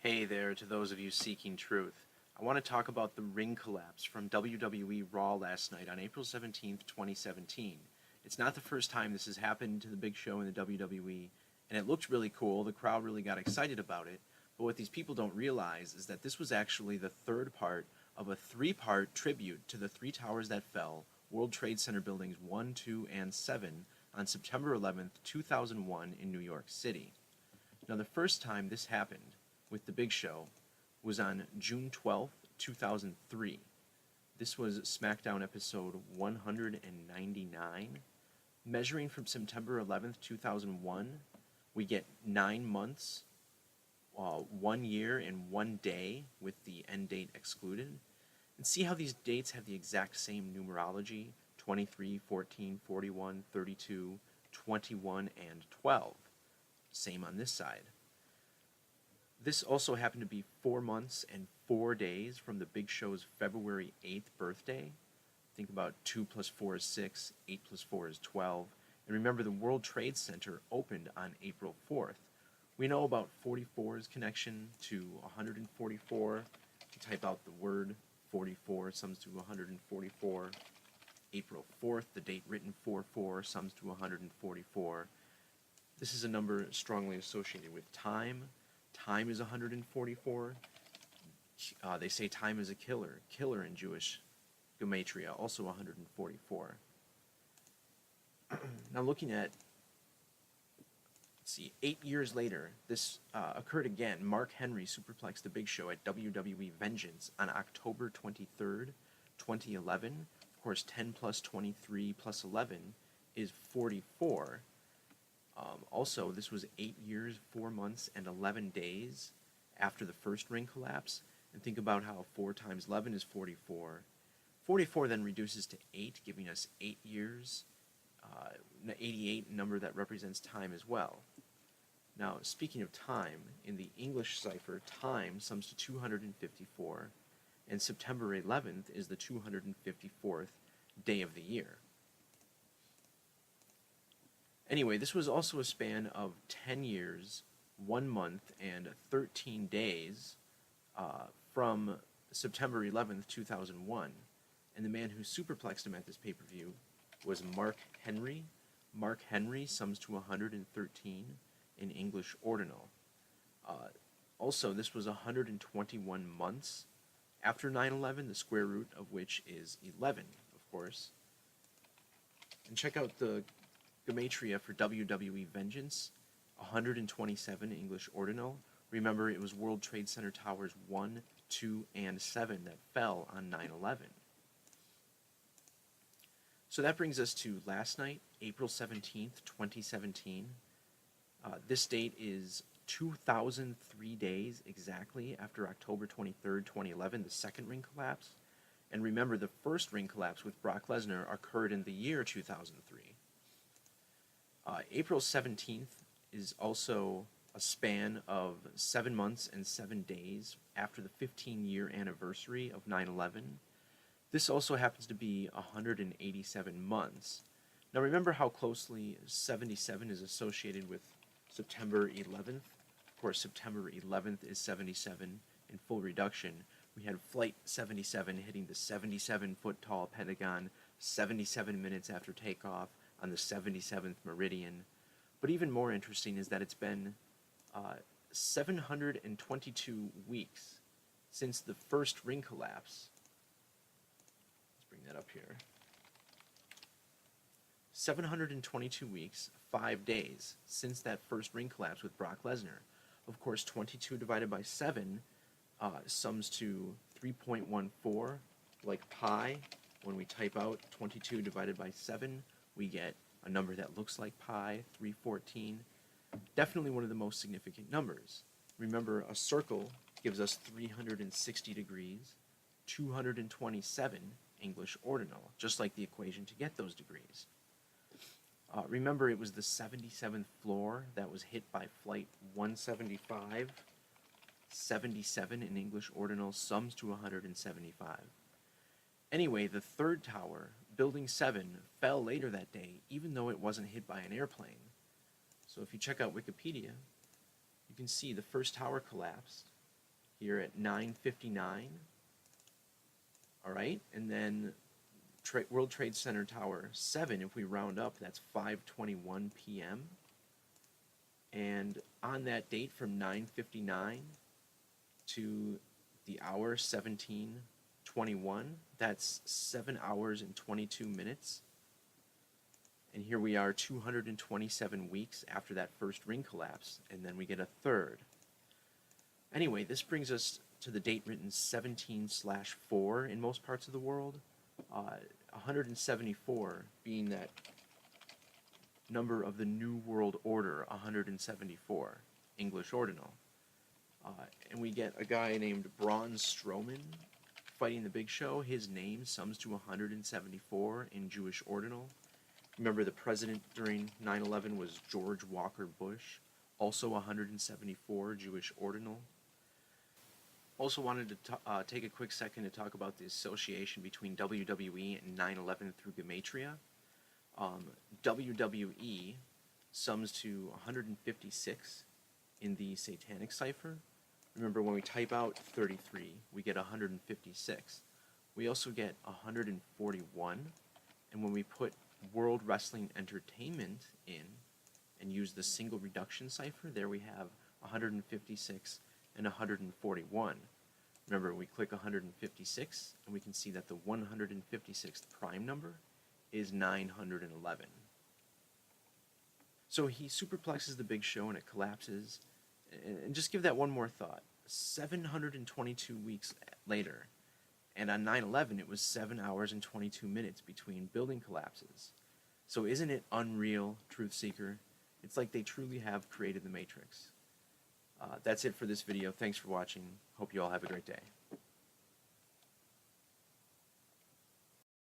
Hey there to those of you seeking truth. I want to talk about the ring collapse from WWE Raw last night on April 17th, 2017. It's not the first time this has happened to the big show in the WWE, and it looked really cool. The crowd really got excited about it. But what these people don't realize is that this was actually the third part of a three-part tribute to the three towers that fell, World Trade Center buildings 1, 2, and 7, on September 11th, 2001 in New York City. Now, the first time this happened with the Big Show was on June 12th, 2003. This was SmackDown episode 199. Measuring from September 11th, 2001, we get 9 months, 1 year, and 1 day with the end date excluded. And see how these dates have the exact same numerology: 23, 14, 41, 32, 21, and 12. Same on this side. This also happened to be 4 months and 4 days from the Big Show's February 8th birthday. Think about 2 plus 4 is 6, 8 plus 4 is 12. And remember, the World Trade Center opened on April 4th. We know about 44's connection to 144. If you type out the word 44, sums to 144. April 4th, the date written 4-4, sums to 144. This is a number strongly associated with time. Time is 144. They say time is a killer. Killer in Jewish gematria, also 144. Now looking at, let's see, 8 years later, this occurred again. Mark Henry superplexed the Big Show at WWE Vengeance on October 23rd, 2011. Of course, 10 plus 23 plus 11 is 44. Also, this was 8 years, 4 months, and 11 days after the first ring collapse. And think about how 4 times 11 is 44. 44 then reduces to 8, giving us 8 years, 88, number that represents time as well. Now, speaking of time, in the English cipher, time sums to 254, and September 11th is the 254th day of the year. Anyway, this was also a span of 10 years, 1 month, and 13 days from September 11th, 2001. And the man who superplexed him at this pay-per-view was Mark Henry. Mark Henry sums to 113 in English ordinal. Also, this was 121 months after 9/11, the square root of which is 11, of course. And check out the gematria for WWE Vengeance, 127 English ordinal. Remember, it was World Trade Center Towers 1, 2, and 7 that fell on 9/11. So that brings us to last night, April 17th, 2017. This date is 2003 days exactly after October 23rd, 2011, the second ring collapse. And remember, the first ring collapse with Brock Lesnar occurred in the year 2003. April 17th is also a span of 7 months and 7 days after the 15-year anniversary of 9/11. This also happens to be 187 months. Now remember how closely 77 is associated with September 11th? Of course, September 11th is 77 in full reduction. We had Flight 77 hitting the 77-foot-tall Pentagon 77 minutes after takeoff on the 77th meridian. But even more interesting is that it's been 722 weeks since the first ring collapse. Let's bring that up here. 722 weeks, 5 days since that first ring collapse with Brock Lesnar. Of course, 22 divided by 7 sums to 3.14, like pi. When we type out 22 divided by 7, we get a number that looks like pi, 314. Definitely one of the most significant numbers. Remember, a circle gives us 360 degrees, 227 English ordinal, just like the equation to get those degrees. Remember, it was the 77th floor that was hit by Flight 175. 77 in English ordinal sums to 175. Anyway, the third tower, Building 7, fell later that day, even though it wasn't hit by an airplane. So if you check out Wikipedia, you can see the first tower collapsed, here at 9:59. All right, and then World Trade Center Tower 7, if we round up, that's 5:21 p.m. And on that date from 9:59 to the hour 17:21, that's 7 hours and 22 minutes. And here we are 227 weeks after that first ring collapse, and then we get a third. Anyway, this brings us to the date written 17/4 in most parts of the world, 174 being that number of the New World Order, 174, English ordinal. And we get a guy named Braun Strowman fighting the Big Show. His name sums to 174 in Jewish ordinal. Remember, the president during 9/11 was George Walker Bush, also 174 Jewish ordinal. Also wanted to take a quick second to talk about the association between WWE and 9/11 through Gematria. WWE sums to 156 in the Satanic cipher. Remember, when we type out 33, we get 156. We also get 141, and when we put World Wrestling Entertainment in and use the single reduction cipher, there we have 156 and 141. Remember, we click 156, and we can see that the 156th prime number is 911. So he superplexes the Big Show and it collapses. And just give that one more thought. 722 weeks later, and on 9/11 it was 7 hours and 22 minutes between building collapses. So isn't it unreal, Truth Seeker? It's like they truly have created the Matrix. That's it for this video. Thanks for watching. Hope you all have a great day.